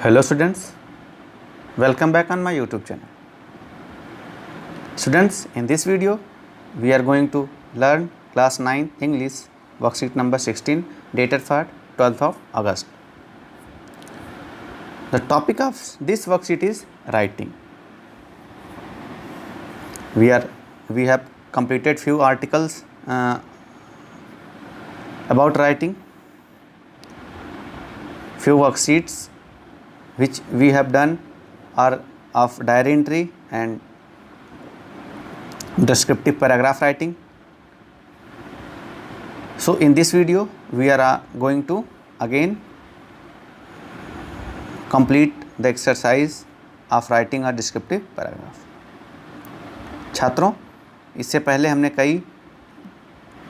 Hello students, welcome back on my YouTube channel. Students, in this video we are going to learn class 9 English worksheet number 16 dated for 12th of August. The topic of this worksheet is writing. We have completed few articles about writing, few worksheets which we have done are of diary entry and descriptive paragraph writing. So in this video we are going to again complete the exercise of writing a descriptive paragraph. छात्रों, इससे पहले हमने कई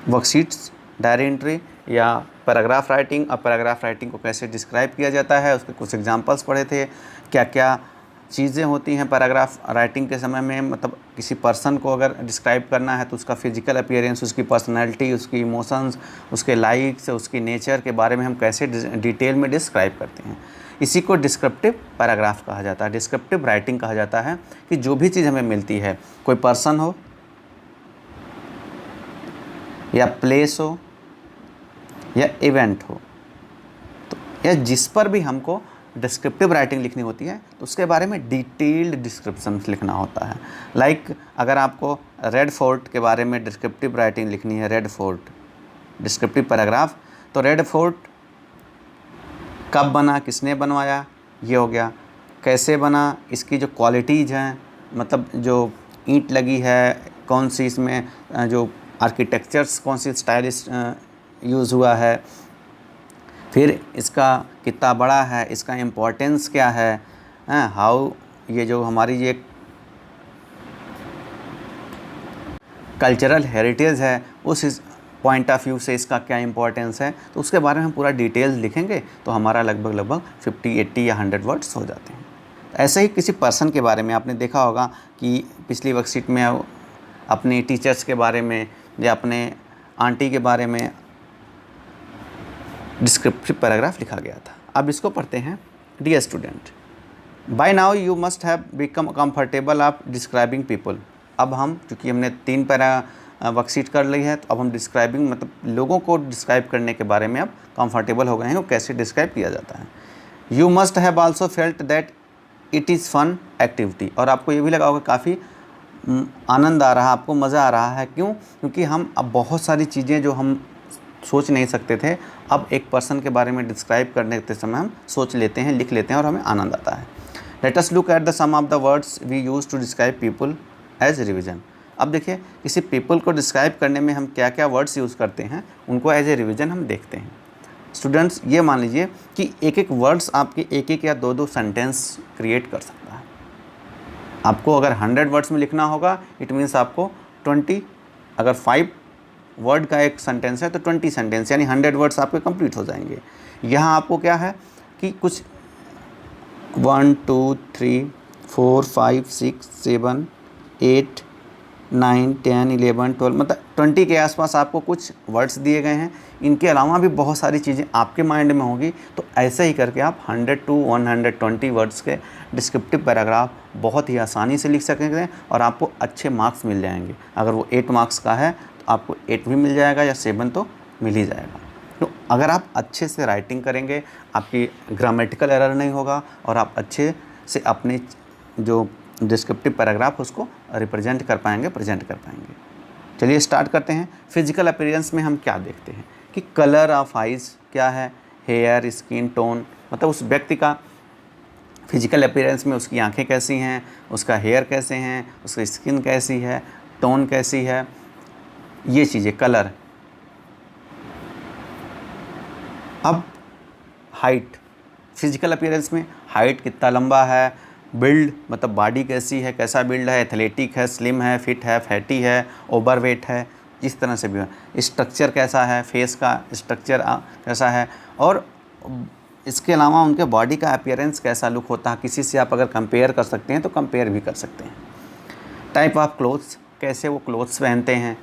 worksheets diary entry या paragraph writing और paragraph writing को कैसे describe किया जाता है उसके कुछ एग्जांपल्स पढ़े थे। क्या क्या चीज़ें होती हैं पैराग्राफ राइटिंग के समय में, मतलब किसी पर्सन को अगर डिस्क्राइब करना है तो उसका फिजिकल अपीयरेंस, उसकी पर्सनैलिटी, उसकी इमोशंस, उसके लाइक्स, उसकी नेचर के बारे में हम कैसे डिटेल में डिस्क्राइब करते हैं। इसी को डिस्क्रिप्टिव पैराग्राफ कहा जाता है, डिस्क्रिप्टिव राइटिंग कहा जाता है कि जो भी चीज़ हमें मिलती है, कोई पर्सन हो या प्लेस हो या इवेंट हो, तो या जिस पर भी हमको डिस्क्रिप्टिव राइटिंग लिखनी होती है तो उसके बारे में डिटेल्ड डिस्क्रिप्शन लिखना होता है। लाइक अगर आपको रेड फोर्ट के बारे में डिस्क्रिप्टिव राइटिंग लिखनी है, रेड फोर्ट डिस्क्रिप्टिव पैराग्राफ, तो रेड फोर्ट कब बना, किसने बनवाया, ये हो गया। कैसे बना, इसकी जो क्वालिटीज़ हैं, मतलब जो ईंट लगी है, कौन सी इसमें जो आर्किटेक्चर्स, कौन सी स्टाइलिश यूज़ हुआ है, फिर इसका कितना बड़ा है, इसका इम्पोर्टेंस क्या है, हाउ ये जो हमारी ये कल्चरल हेरिटेज है उस पॉइंट ऑफ व्यू से इसका क्या इम्पोर्टेंस है, तो उसके बारे में हम पूरा डिटेल्स लिखेंगे तो हमारा लगभग 50, 80 या 100 वर्ड्स हो जाते हैं। ऐसे ही किसी पर्सन के बारे में आपने देखा होगा कि पिछली वर्कशीट में अपने टीचर्स के बारे में या अपने आंटी के बारे में डिस्क्रिप्टिव पैराग्राफ लिखा गया था। अब इसको पढ़ते हैं। Dear student, by now you must have become comfortable of describing people. अब हम, चूँकि हमने 3 वर्कशीट कर ली है, तो अब हम डिस्क्राइबिंग मतलब लोगों को डिस्क्राइब करने के बारे में अब कंफर्टेबल हो गए हैं, वो कैसे डिस्क्राइब किया जाता है। You must have also felt that it is fun activity. और आपको ये भी लगा होगा काफ़ी आनंद आ रहा है, आपको मज़ा आ रहा है। क्यों? क्योंकि हम अब बहुत सारी चीज़ें जो हम सोच नहीं सकते थे, अब एक पर्सन के बारे में डिस्क्राइब करने के समय हम सोच लेते हैं, लिख लेते हैं और हमें आनंद आता है। Let us look at the some of the words we use to describe people as revision. अब देखिए, किसी पीपल को डिस्क्राइब करने में हम क्या क्या वर्ड्स यूज़ करते हैं, उनको एज ए रिविज़न हम देखते हैं। स्टूडेंट्स, ये मान लीजिए कि एक एक वर्ड्स आपके एक या दो सेंटेंस क्रिएट कर सकता है। आपको अगर 100 वर्ड्स में लिखना होगा, इट मीन्स आपको 20, अगर 5 वर्ड का एक सेंटेंस है तो 20 सेंटेंस यानी 100 वर्ड्स आपके कंप्लीट हो जाएंगे। यहाँ आपको क्या है कि कुछ 1 2 3 4 5 6 7 8 9 10 11 12 मतलब 20 के आसपास आपको कुछ वर्ड्स दिए गए हैं। इनके अलावा भी बहुत सारी चीज़ें आपके माइंड में होगी, तो ऐसे ही करके आप 100 to 120 वर्ड्स के डिस्क्रिप्टिव पैराग्राफ बहुत ही आसानी से लिख सकेंगे और आपको अच्छे मार्क्स मिल जाएंगे। अगर वो 8 मार्क्स का है तो आपको 8 भी मिल जाएगा या 7 तो मिल ही जाएगा। तो अगर आप अच्छे से राइटिंग करेंगे, आपकी ग्रामेटिकल एरर नहीं होगा और आप अच्छे से अपने जो डिस्क्रिप्टिव पैराग्राफ उसको रिप्रेजेंट कर पाएंगे, प्रेजेंट कर पाएंगे। चलिए स्टार्ट करते हैं। फिजिकल अपीयरेंस में हम क्या देखते हैं कि कलर ऑफ आइज़ क्या है, हेयर, स्किन टोन, मतलब उस व्यक्ति का फिजिकल अपीयरेंस में उसकी आंखें कैसी हैं, उसका हेयर कैसे हैं, उसकी स्किन कैसी है, टोन कैसी है, ये चीज़ें, कलर। अब हाइट, फिजिकल अपीयरेंस में हाइट कितना लंबा है, बिल्ड मतलब बॉडी कैसी है, कैसा बिल्ड है, एथलेटिक है, स्लिम है, फिट है, फैटी है, ओवरवेट है, इस तरह से भी है। स्ट्रक्चर कैसा है, फेस का स्ट्रक्चर कैसा है, और इसके अलावा उनके बॉडी का अपीयरेंस कैसा लुक होता है, किसी से आप अगर कंपेयर कर सकते हैं तो कंपेयर भी कर सकते हैं। टाइप ऑफ क्लोथ्स, कैसे वो क्लोथ्स पहनते हैं,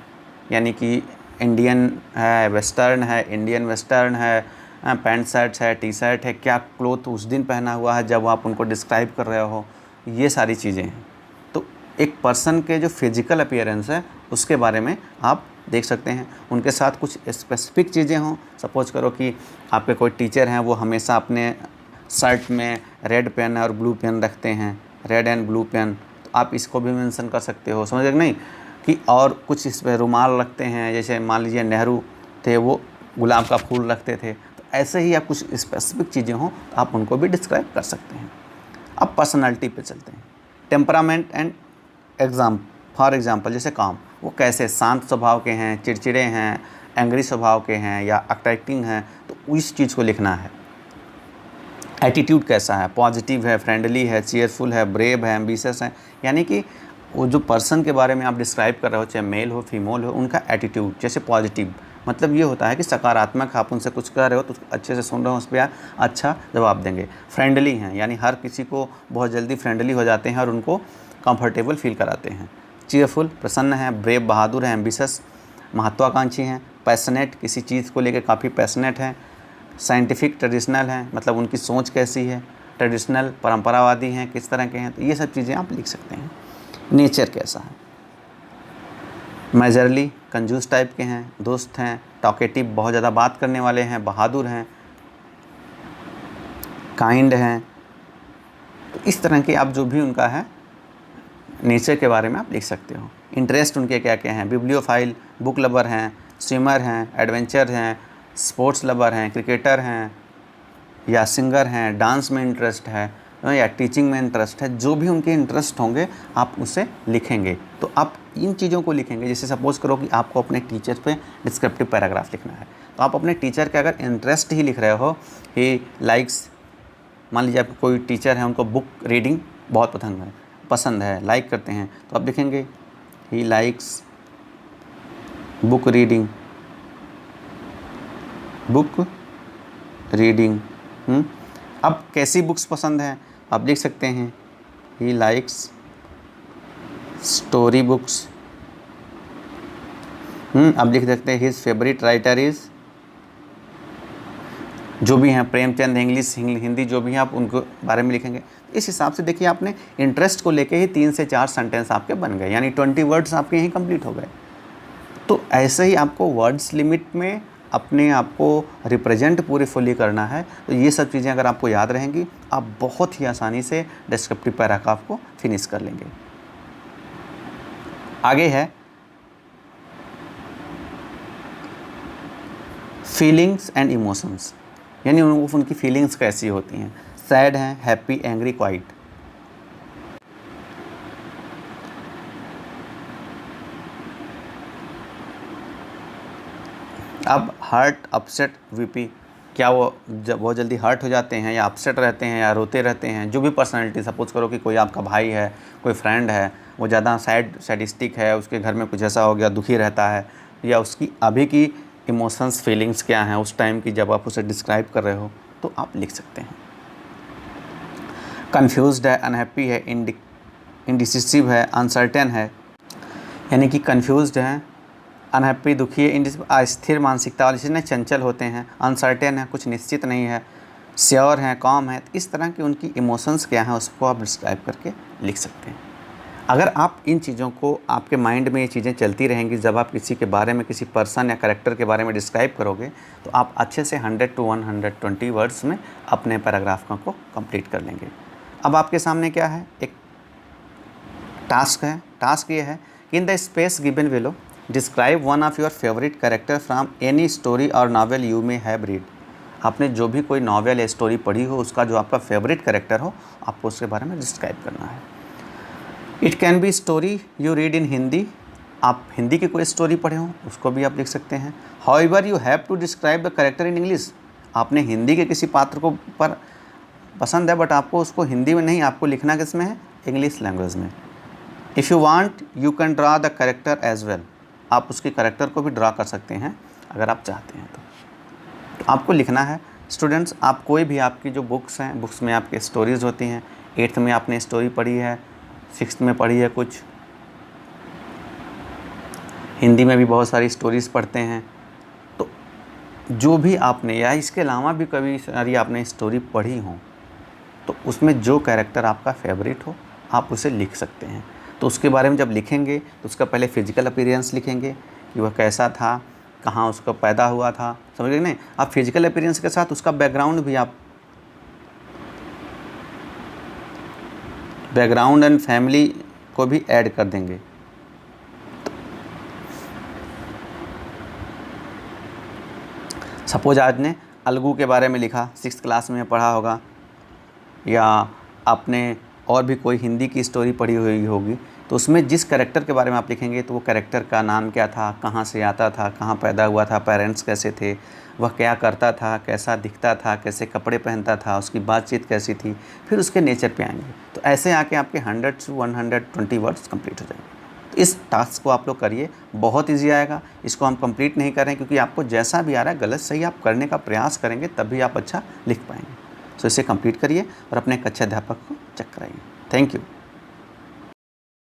यानी कि इंडियन है, वेस्टर्न है, इंडियन वेस्टर्न है, पैंट शर्ट है, टी शर्ट है, क्या क्लोथ उस दिन पहना हुआ है जब आप उनको डिस्क्राइब कर रहे हो, ये सारी चीज़ें हैं। तो एक पर्सन के जो फिजिकल अपीयरेंस है उसके बारे में आप देख सकते हैं। उनके साथ कुछ स्पेसिफिक चीज़ें हों, सपोज करो कि आपके कोई टीचर हैं, वो हमेशा अपने शर्ट में रेड पेन और ब्लू पेन रखते हैं, रेड एंड ब्लू पेन, तो आप इसको भी मेंशन कर सकते हो, समझ रहे नहीं कि। और कुछ इस पर रुमाल रखते हैं, जैसे मान लीजिए नेहरू थे, वो गुलाब का फूल रखते थे, तो ऐसे ही आप कुछ स्पेसिफिक चीज़ें हों तो आप उनको भी डिस्क्राइब कर सकते हैं। अब पर्सनालिटी पे चलते हैं। टेम्परामेंट एंड फॉर एग्ज़ाम्पल जैसे काम, वो कैसे शांत स्वभाव के हैं, चिड़चिड़े हैं, एंग्री स्वभाव के हैं या अट्रैक्टिंग हैं, तो उस चीज़ को लिखना है। एटीट्यूड कैसा है, पॉजिटिव है, फ्रेंडली है, चीयरफुल है, ब्रेव है, एम्बिशियस है, यानी कि वो जो पर्सन के बारे में आप डिस्क्राइब कर रहे हो, चाहे मेल हो फीमेल हो, उनका एटीट्यूड। जैसे पॉजिटिव मतलब ये होता है कि सकारात्मक, आप उनसे कुछ कह रहे हो तो अच्छे से सुन रहे हो, उस पर अच्छा जवाब देंगे। फ्रेंडली हैं, यानी हर किसी को बहुत जल्दी फ्रेंडली हो जाते हैं और उनको कंफर्टेबल फील कराते हैं। चीयरफुल प्रसन्न है, ब्रेव बहादुर है, एम्बिशियस महत्वाकांक्षी हैं, पैशनेट किसी चीज़ को लेकर काफ़ी पैशनेट हैं, साइंटिफिक ट्रेडिशनल हैं, मतलब उनकी सोच कैसी है, ट्रेडिशनल परंपरावादी हैं, किस तरह के हैं, तो ये सब चीज़ें आप लिख सकते हैं। नेचर कैसा है, मेजरली कंजूस टाइप के हैं, दोस्त हैं, टॉकेटिव बहुत ज़्यादा बात करने वाले हैं, बहादुर हैं, काइंड हैं, तो इस तरह के आप जो भी उनका है नेचर के बारे में आप लिख सकते हो। इंटरेस्ट उनके क्या क्या हैं, बिब्लियोफाइल, बुक लवर हैं, स्विमर हैं, एडवेंचर हैं, स्पोर्ट्स लवर हैं, क्रिकेटर हैं या सिंगर हैं, डांस में इंटरेस्ट है या टीचिंग में इंटरेस्ट है, जो भी उनके इंटरेस्ट होंगे आप उसे लिखेंगे। तो आप इन चीज़ों को लिखेंगे। जैसे सपोज़ करो कि आपको अपने टीचर पे डिस्क्रिप्टिव पैराग्राफ लिखना है, तो आप अपने टीचर के अगर इंटरेस्ट ही लिख रहे हो, ही लाइक्स, मान लीजिए आपको कोई टीचर है, उनको बुक रीडिंग बहुत पसंद है, लाइक करते हैं, तो आप लिखेंगे he likes book reading, book reading. अब कैसी बुक्स पसंद हैं आप लिख सकते हैं ही लाइक्स स्टोरी बुक्स। अब लिख सकते हैं हिज फेवरेट राइटर इज़, जो भी हैं प्रेमचंद, इंग्लिश हिंदी जो भी हैं आप उनको बारे में लिखेंगे। इस हिसाब से देखिए आपने इंटरेस्ट को लेके ही 3 से 4 सेंटेंस आपके बन गए, यानी 20 वर्ड्स आपके यहीं कंप्लीट हो गए। तो ऐसे ही आपको वर्ड्स लिमिट में अपने आप को रिप्रेजेंट पूरे फुली करना है। तो ये सब चीज़ें अगर आपको याद रहेंगी, आप बहुत ही आसानी से डिस्क्रिप्टिव पैराग्राफ को फिनिश कर लेंगे। आगे है फीलिंग्स एंड इमोशंस, यानी उनकी फीलिंग्स कैसी होती हैं, सैड हैं, हैप्पी, एंग्री, क्वाइट। अब हर्ट, अपसेट, वीपी, क्या वो बहुत जल्दी हर्ट हो जाते हैं या अपसेट रहते हैं या रोते रहते हैं। जो भी पर्सनैलिटी, सपोज़ करो कि कोई आपका भाई है, कोई फ्रेंड है, वो ज़्यादा सैडिस्टिक है, उसके घर में कुछ ऐसा हो गया, दुखी रहता है, या उसकी अभी की इमोशंस, फीलिंग्स क्या हैं उस टाइम की जब आप उसे डिस्क्राइब कर रहे हो, तो आप लिख सकते हैं। कन्फ्यूज्ड है, अनहैप्पी है, इंडिसिसिव है, अनसर्टेन है, यानी कि कन्फ्यूज्ड है, अनहैप्पी दुखी है, अस्थिर मानसिकता वाले चीज़, चंचल होते हैं, अनसर्टेन है, कुछ निश्चित नहीं है, श्योर हैं, कॉम है। इस तरह की उनकी इमोशंस क्या हैं उसको आप डिस्क्राइब करके लिख सकते हैं। अगर आप इन चीज़ों को, आपके माइंड में ये चीज़ें चलती रहेंगी, जब आप किसी के बारे में, किसी पर्सन या कैरेक्टर के बारे में डिस्क्राइब करोगे, तो आप अच्छे से 100 to 120 वर्ड्स में अपने पैराग्राफ को कंप्लीट कर लेंगे। अब आपके सामने क्या है, एक टास्क है। टास्क ये है, in the space given below describe one of your favourite character from any story और novel you may have read. आपने जो भी कोई नावल या स्टोरी पढ़ी हो, उसका जो आपका फेवरेट कैरेक्टर हो, आपको उसके बारे में डिस्क्राइब करना है। It can be story you read in Hindi, आप हिंदी की कोई स्टोरी पढ़े हो उसको भी आप लिख सकते हैं। However you have to describe the character in English, आपने हिंदी के किसी पात्र को पर पसंद है, बट आपको उसको हिंदी में नहीं, आपको लिखना किस में है, इंग्लिश लैंग्वेज में। If you want you can draw the character as well, आप उसके कैरेक्टर को भी ड्रा कर सकते हैं अगर आप चाहते हैं तो आपको लिखना है। स्टूडेंट्स, आप कोई भी, आपकी जो बुक्स हैं, बुक्स में आपके स्टोरीज़ होती हैं। 8th में आपने स्टोरी पढ़ी है, 6th में पढ़ी है, कुछ हिंदी में भी बहुत सारी स्टोरीज़ पढ़ते हैं। तो जो भी आपने या इसके अलावा भी कभी सारी आपने स्टोरी पढ़ी हो, तो उसमें जो कैरेक्टर आपका फेवरेट हो आप उसे लिख सकते हैं। तो उसके बारे में जब लिखेंगे तो उसका पहले फिजिकल अपीयरेंस लिखेंगे कि वह कैसा था, कहाँ उसका पैदा हुआ था, समझ गए नहीं। आप फिजिकल अपीयरेंस के साथ उसका बैकग्राउंड भी आप बैकग्राउंड एंड फैमिली को भी ऐड कर देंगे। सपोज आज ने अलगू के बारे में लिखा, 6th क्लास में पढ़ा होगा, या आपने और भी कोई हिंदी की स्टोरी पढ़ी हुई होगी, तो उसमें जिस कैरेक्टर के बारे में आप लिखेंगे तो वो कैरेक्टर का नाम क्या था, कहाँ से आता था, कहाँ पैदा हुआ था, पेरेंट्स कैसे थे, वह क्या करता था, कैसा दिखता था, कैसे कपड़े पहनता था, उसकी बातचीत कैसी थी, फिर उसके नेचर पे आएंगे। तो ऐसे आके आपके 100 से 120 वर्ड्स कंप्लीट हो जाएंगे। तो इस टास्क को आप लोग करिए, बहुत ईजी आएगा। इसको हम कंप्लीट नहीं कर रहे हैं क्योंकि आपको जैसा भी आ रहा है गलत सही आप करने का प्रयास करेंगे तभी आप अच्छा लिख पाएंगे। सो इसे कंप्लीट करिए और अपने कक्षा अध्यापक को चेक कराइए। Thank you.